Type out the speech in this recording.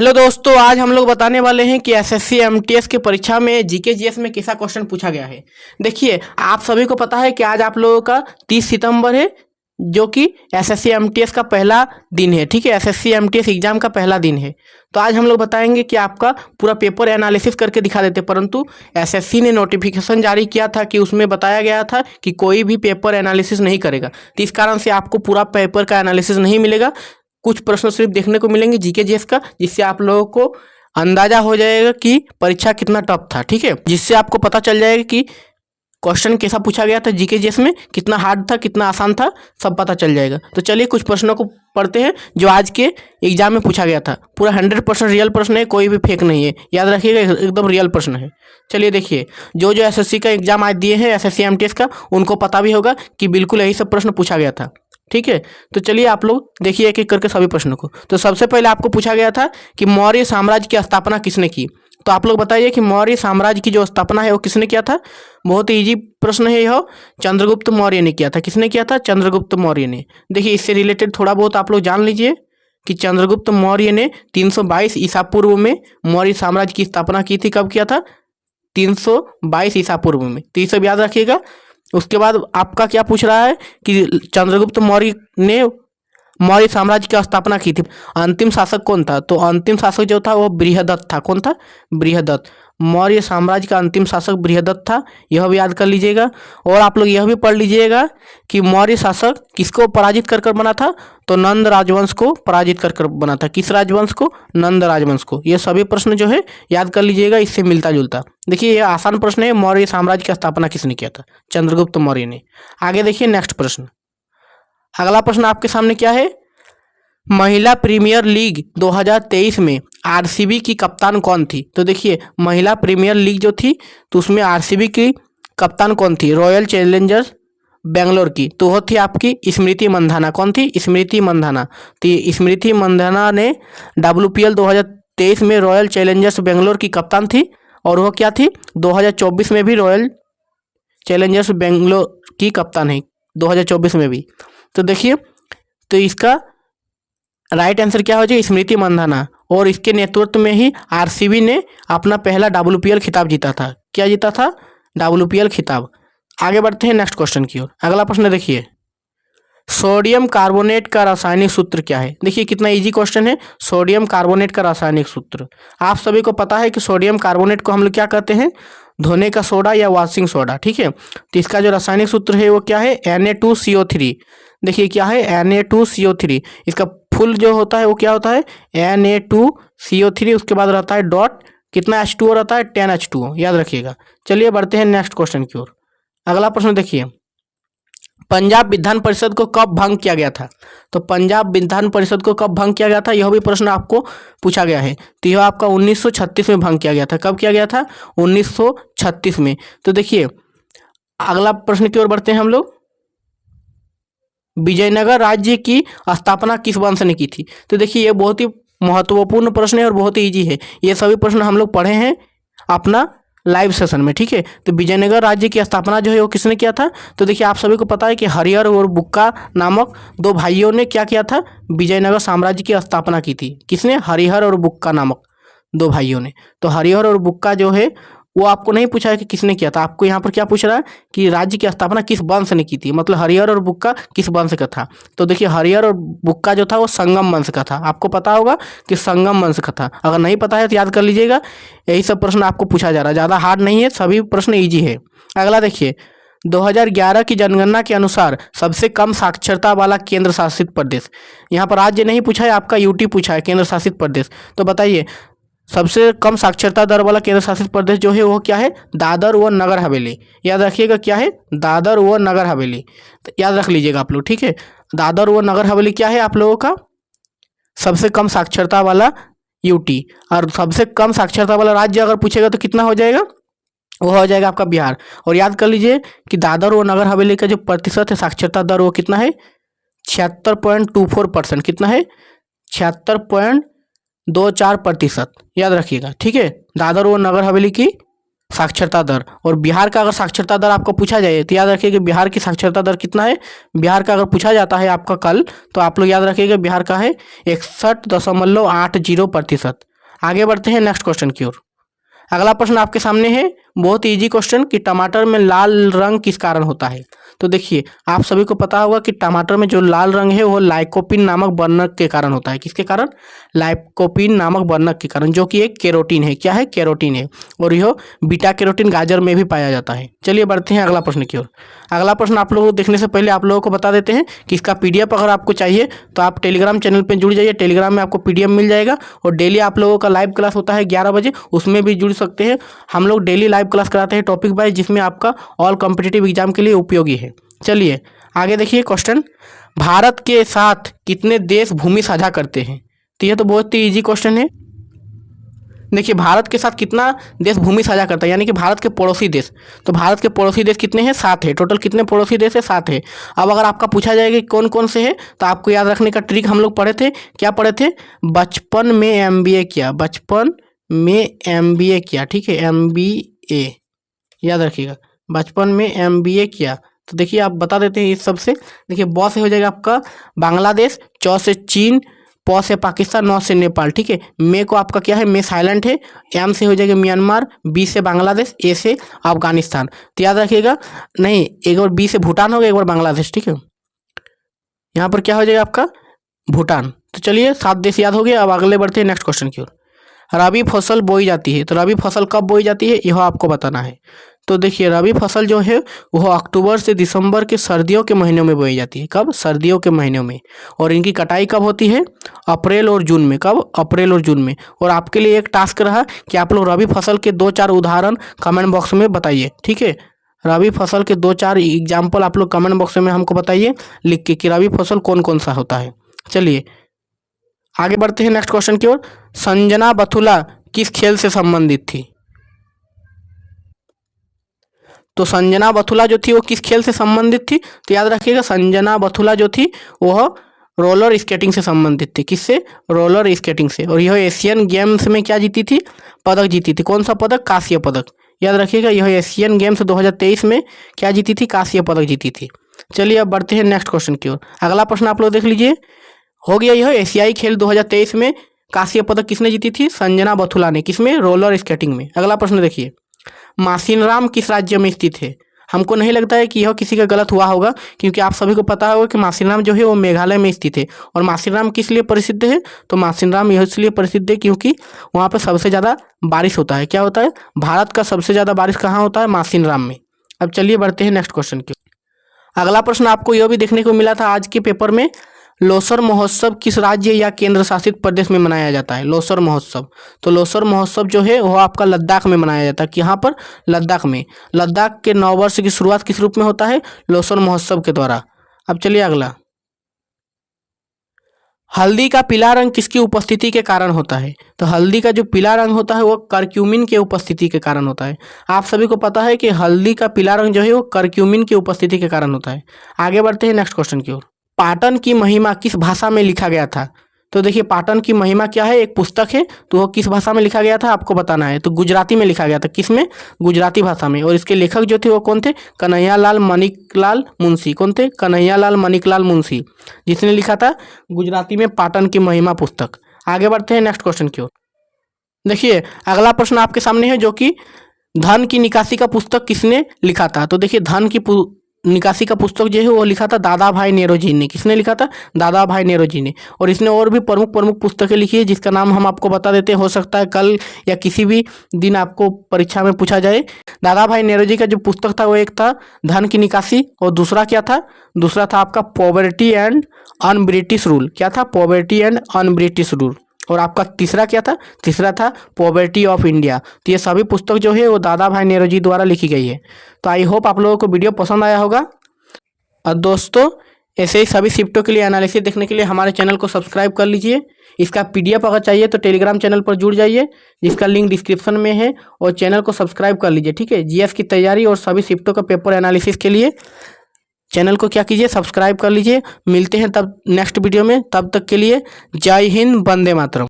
Hello दोस्तों, आज हम लोग बताने वाले हैं कि एसएससी एमटीएस की परीक्षा में जीके जीएस में कैसा क्वेश्चन पूछा गया है। देखिए, आप सभी को पता है कि आज आप लोगों का 30 सितंबर है, जो कि एसएससी एमटीएस का पहला दिन है। ठीक है, एसएससी एमटीएस एग्जाम का पहला दिन है। तो आज हम लोग बताएंगे कि आपका पूरा पेपर एनालिसिस करके दिखा देते, परंतु एसएससी ने नोटिफिकेशन जारी किया था कि उसमें बताया गया था कि कोई भी पेपर एनालिसिस नहीं करेगा। तो इस कारण से आपको पूरा पेपर का एनालिसिस नहीं मिलेगा। कुछ प्रश्न सिर्फ देखने को मिलेंगे जीके जीएस का, जिससे आप लोगों को अंदाजा हो जाएगा कि परीक्षा कितना टफ था। ठीक है, जिससे आपको पता चल जाएगा कि क्वेश्चन कैसा पूछा गया था जीके जीएस में, कितना हार्ड था, कितना आसान था, सब पता चल जाएगा। तो चलिए कुछ प्रश्नों को पढ़ते हैं जो आज के एग्जाम में पूछा गया था। पूरा 100% रियल प्रश्न है, कोई भी फेक नहीं है, याद रखिएगा, एकदम रियल प्रश्न है। चलिए देखिए, जो जो एसएससी का एग्जाम आज दिए हैं एसएससी एमटीएस का, उनको पता भी होगा कि बिल्कुल यही सब प्रश्न पूछा गया था। ठीक है, तो चलिए आप लोग देखिए एक एक करके सभी प्रश्नों को। तो सबसे पहले आपको पूछा गया था कि मौर्य साम्राज्य की स्थापना किसने की। तो आप लोग बताइए कि मौर्य साम्राज्य की जो स्थापना है वो किसने किया था। बहुत ही इजी प्रश्न है यह, चंद्रगुप्त मौर्य ने किया था। किसने किया था? चंद्रगुप्त मौर्य ने। देखिए, इससे रिलेटेड थोड़ा बहुत आप लोग जान लीजिए कि चंद्रगुप्त मौर्य ने 322 ईसा पूर्व में मौर्य साम्राज्य की स्थापना की थी। कब किया था? 322 ईसा पूर्व में। तो ये सब याद रखिएगा। उसके बाद आपका क्या पूछ रहा है कि चंद्रगुप्त मौर्य ने मौर्य साम्राज्य की स्थापना की थी। अंतिम शासक कौन था? तो अंतिम शासक जो था वो बृहदत्त था। कौन था? बृहदत्त। मौर्य साम्राज्य का अंतिम शासक बृहदत्त था, यह भी याद कर लीजिएगा। और आप लोग यह भी पढ़ लीजिएगा कि मौर्य शासक किसको पराजित कर कर बना था। तो नंद राजवंश को पराजित कर कर बना था। किस राजवंश को? नंद राजवंश को। ये सभी प्रश्न जो है याद कर लीजिएगा, इससे मिलता जुलता। देखिए, ये आसान प्रश्न है, मौर्य साम्राज्य की स्थापना किसने किया था? चंद्रगुप्त मौर्य ने। आगे देखिए नेक्स्ट प्रश्न। अगला प्रश्न आपके सामने क्या है? महिला प्रीमियर लीग 2023 में आरसीबी की कप्तान कौन थी? तो देखिए, महिला प्रीमियर लीग जो थी तो उसमें आरसीबी की कप्तान कौन थी? रॉयल चैलेंजर्स बेंगलोर की। तो वो थी आपकी स्मृति मंधाना। कौन थी? स्मृति मंधाना। तो ये स्मृति मंधाना ने WPL 2023 में रॉयल चैलेंजर्स बेंगलोर की कप्तान थी। और वह क्या थी? 2024 में भी रॉयल चैलेंजर्स बेंगलोर की कप्तान है, 2024 में भी। तो देखिए, तो इसका राइट आंसर क्या हो जाए? स्मृति मंधाना। और इसके नेतृत्व में ही आरसीबी ने अपना पहला WPL खिताब जीता था। क्या जीता था? WPL खिताब। आगे बढ़ते हैं नेक्स्ट क्वेश्चन की ओर। अगला प्रश्न देखिए, सोडियम कार्बोनेट का रासायनिक सूत्र क्या है? देखिए कितना इजी क्वेश्चन है। सोडियम कार्बोनेट का रासायनिक सूत्र आप सभी को पता है कि सोडियम कार्बोनेट को हम लोग क्या कहते हैं? धोने का सोडा या वॉशिंग सोडा। ठीक है, तो इसका जो रासायनिक सूत्र है वो क्या है? Na2CO3। देखिए क्या है? Na2CO3। इसका फुल जो होता है वो क्या होता है? Na2CO3। उसके बाद रहता है डॉट, कितना H2O रहता है? 10H2O, याद रखिएगा। चलिए बढ़ते हैं नेक्स्ट क्वेश्चन की ओर। अगला प्रश्न देखिए, पंजाब विधान परिषद को कब भंग किया गया था? तो पंजाब विधान परिषद को कब भंग किया गया था, यह भी प्रश्न आपको पूछा गया है। तो यह आपका 1936 में भंग किया गया था। कब किया गया था? 1936 में। तो देखिए, अगला प्रश्न की ओर बढ़ते हैं हम लोग। विजयनगर राज्य की स्थापना किस वंश ने की थी? तो देखिए, ये बहुत ही महत्वपूर्ण प्रश्न है और बहुत ही ईजी है। ये सभी प्रश्न हम लोग पढ़े हैं अपना लाइव सेशन में। ठीक है, तो विजयनगर राज्य की स्थापना जो है वो किसने किया था? तो देखिए, आप सभी को पता है कि हरिहर और बुक्का नामक दो भाइयों ने क्या किया था? विजयनगर साम्राज्य की स्थापना की थी। किसने? हरिहर और बुक्का नामक दो भाइयों ने। तो हरिहर और बुक्का जो है वो आपको नहीं पूछा है कि किसने किया था, आपको यहाँ पर क्या पूछ रहा है कि राज्य की स्थापना किस वंश ने की थी, मतलब हरिहर और बुक्का किस वंश का था। तो देखिए, हरिहर और बुक्का जो था वो संगम वंश का था। आपको पता होगा कि संगम वंश का था। अगर नहीं पता है तो याद कर लीजिएगा। यही सब प्रश्न आपको पूछा जा रहा है, ज़्यादा हार्ड नहीं है, सभी प्रश्न ईजी है। अगला देखिए, 2011 की जनगणना के अनुसार सबसे कम साक्षरता वाला केंद्र शासित प्रदेश। यहाँ पर राज्य नहीं पूछा है, आपका यूटी पूछा है, केंद्र शासित प्रदेश। तो बताइए, सबसे कम साक्षरता दर वाला केंद्र शासित प्रदेश जो है वो क्या है? दादर व नगर हवेली। याद रखिएगा क्या है? दादर व नगर हवेली। तो याद रख लीजिएगा आप लोग। ठीक है, दादर व नगर हवेली क्या है आप लोगों का? सबसे कम साक्षरता वाला यूटी। और सबसे कम साक्षरता वाला राज्य अगर पूछेगा तो कितना हो जाएगा? वो हो जाएगा आपका बिहार। और याद कर लीजिए कि दादर व नगर हवेली का जो प्रतिशत है साक्षरता दर वो कितना है? 76.24%। कितना है? 76.24%। याद रखिएगा। ठीक है, दादर और नगर हवेली की साक्षरता दर। और बिहार का अगर साक्षरता दर आपको पूछा जाए तो याद रखिए कि बिहार की साक्षरता दर कितना है? बिहार का अगर पूछा जाता है आपका कल, तो आप लोग याद रखिएगा बिहार का है 61.80%। आगे बढ़ते हैं नेक्स्ट क्वेश्चन की ओर। अगला प्रश्न आपके सामने है, बहुत इजी क्वेश्चन कि टमाटर में लाल रंग किस कारण होता है। तो देखिए आप सभी को पता होगा कि टमाटर में जो लाल रंग है वो लाइकोपिन नामक वर्णक के कारण होता है। किसके कारण? लाइकोपिन नामक वर्णक के कारण, जो कि एक कैरोटीन है। क्या है? कैरोटीन है। और यह बीटा कैरोटीन गाजर में भी पाया जाता है। चलिए बढ़ते हैं अगला प्रश्न की ओर। अगला प्रश्न आप लोगों को देखने से पहले आप लोगों को बता देते हैं कि इसका पीडीएफ अगर आपको चाहिए तो आप टेलीग्राम चैनल पर जुड़ जाइए। टेलीग्राम में आपको पीडीएफ मिल जाएगा। और डेली आप लोगों का लाइव क्लास होता है 11 बजे, उसमें भी जुड़ सकते हैं। हम लोग डेली लाइव क्लास कराते हैं टॉपिक वाइज, जिसमें आपका ऑल कॉम्पिटिटिव एग्जाम के लिए उपयोगी है। चलिए आगे देखिए क्वेश्चन, भारत के साथ कितने देश भूमि साझा करते हैं। तो यह तो बहुत ही इजी क्वेश्चन है। देखिए भारत के साथ कितना देश भूमि साझा करता है, यानी कि भारत के पड़ोसी देश। तो भारत के पड़ोसी देश कितने हैं? 7 है। टोटल कितने पड़ोसी देश है? 7 है। अब अगर आपका पूछा जाएगा कि कौन कौन से हैं, तो आपको याद रखने का ट्रिक हम लोग पढ़े थे। क्या पढ़े थे? बचपन में MBA किया, बचपन में MBA किया। ठीक है, MBA याद रखिएगा, बचपन में MBA किया। तो देखिए आप बता देते हैं इस सब से। देखिए ब से हो जाएगा आपका बांग्लादेश, च से चीन, प से पाकिस्तान, न से नेपाल। ठीक है, मे को आपका क्या है? मे साइलेंट है। एम से हो जाएगा म्यांमार, बी से बांग्लादेश, ए से अफगानिस्तान। तो याद रखिएगा, नहीं एक बार बी से भूटान हो गया, एक बार बांग्लादेश। ठीक है, यहाँ पर क्या हो जाएगा आपका? भूटान। तो चलिए 7 देश याद हो गया। अब अगले बढ़ते हैं नेक्स्ट क्वेश्चन की ओर। रबी फसल बोई जाती है। तो रबी फसल कब बोई जाती है, यह आपको बताना है। तो देखिए रबी फसल जो है वह अक्टूबर से दिसंबर के सर्दियों के महीनों में बोई जाती है। कब? सर्दियों के महीनों में। और इनकी कटाई कब होती है? अप्रैल और जून में। कब? अप्रैल और जून में। और आपके लिए एक टास्क रहा कि आप लोग रबी फसल के 2-4 उदाहरण कमेंट बॉक्स में बताइए। ठीक है, रबी फसल के 2-4 एग्जाम्पल आप लोग कमेंट बॉक्स में हमको बताइए लिख के कि रबी फसल कौन कौन सा होता है। चलिए आगे बढ़ते हैं नेक्स्ट क्वेश्चन की ओर। संजना बथुला किस खेल से संबंधित थी। तो संजना बथुला जो थी वो किस खेल से संबंधित थी। तो याद रखिएगा संजना बथुला जो थी वह रोलर स्केटिंग से संबंधित थी। किससे? रोलर स्केटिंग से। और यह एशियन गेम्स में क्या जीती थी? पदक जीती थी। कौन सा पदक? कांस्य पदक। याद रखिएगा यह एशियन गेम्स 2023 में क्या जीती थी? कांस्य पदक जीती थी। चलिए अब बढ़ते हैं नेक्स्ट क्वेश्चन की ओर। अगला प्रश्न आप लोग देख लीजिए, हो गया यह एशियाई खेल 2023 में कांस्य पदक किसने जीती थी? संजना बथुला ने। किसमें? रोलर स्केटिंग में। अगला प्रश्न देखिए, मासिनराम किस राज्य में स्थित है। हमको नहीं लगता है कि यह किसी का गलत हुआ होगा, क्योंकि आप सभी को पता होगा कि मासिनराम जो है वो मेघालय में स्थित है। और मासिनराम किस लिए प्रसिद्ध है? तो मासिनराम यह इसलिए प्रसिद्ध है क्योंकि वहाँ पर सबसे ज़्यादा बारिश होता है। क्या होता है? भारत का सबसे ज़्यादा बारिश कहाँ होता है? मासिनराम में। अब चलिए बढ़ते हैं नेक्स्ट क्वेश्चन की। अगला प्रश्न आपको यह भी देखने को मिला था आज के पेपर में, लोसर महोत्सव किस राज्य या केंद्र शासित प्रदेश में मनाया जाता है? लोसर महोत्सव। तो लोसर महोत्सव जो है वो आपका लद्दाख में मनाया जाता है। कि यहाँ पर? लद्दाख में। लद्दाख के नववर्ष की शुरुआत किस रूप में होता है? लोसर महोत्सव के द्वारा। अब चलिए अगला, हल्दी का पीला रंग किसकी उपस्थिति के कारण होता है? तो हल्दी का जो पीला रंग होता है वो करक्यूमिन के उपस्थिति के कारण होता है। आप सभी को पता है कि हल्दी का पीला रंग जो है वो करक्यूमिन की उपस्थिति के कारण होता है। आगे बढ़ते हैं नेक्स्ट क्वेश्चन की ओर। पाटन की महिमा किस भाषा में लिखा गया था? तो देखिए पाटन की महिमा क्या है? एक पुस्तक है। तो वो किस भाषा में लिखा गया था आपको बताना है। तो गुजराती में लिखा गया था। किस में? गुजराती भाषा में। और इसके लेखक जो थे वो कौन थे? कन्हैयालाल मणिकलाल मुंशी। कौन थे? कन्हैयालाल मणिकलाल मुंशी, जिसने लिखा था गुजराती में पाटन की महिमा पुस्तक। आगे बढ़ते हैं नेक्स्ट क्वेश्चन की ओर। देखिए अगला प्रश्न आपके सामने है, जो कि धन की निकासी का पुस्तक किसने लिखा था। तो देखिए धन की निकासी का पुस्तक जो है वो लिखा था दादा भाई नेरोजी ने। किसने लिखा था? दादा भाई नेरोजी ने। और इसने और भी प्रमुख प्रमुख पुस्तकें लिखी है, जिसका नाम हम आपको बता देते हैं। हो सकता है कल या किसी भी दिन आपको परीक्षा में पूछा जाए। दादा भाई नेरोजी का जो पुस्तक था वो एक था धन की निकासी, और दूसरा क्या था? दूसरा था आपका poverty and un British rule. क्या था? Poverty and un British rule. और आपका तीसरा क्या था? तीसरा था पॉवर्टी ऑफ इंडिया। तो ये सभी पुस्तक जो है वो दादा भाई नेरोजी द्वारा लिखी गई है। तो आई होप आप लोगों को वीडियो पसंद आया होगा। और दोस्तों ऐसे ही सभी शिफ्टों के लिए एनालिसिस देखने के लिए हमारे चैनल को सब्सक्राइब कर लीजिए। इसका पीडीएफ अगर चाहिए तो टेलीग्राम चैनल पर जुड़ जाइए, जिसका लिंक डिस्क्रिप्शन में है। और चैनल को सब्सक्राइब कर लीजिए। ठीक है, जीएस की तैयारी और सभी शिफ्टों का पेपर एनालिसिस के लिए चैनल को क्या कीजिए? सब्सक्राइब कर लीजिए। मिलते हैं तब नेक्स्ट वीडियो में। तब तक के लिए जय हिंद, वंदे मातरम।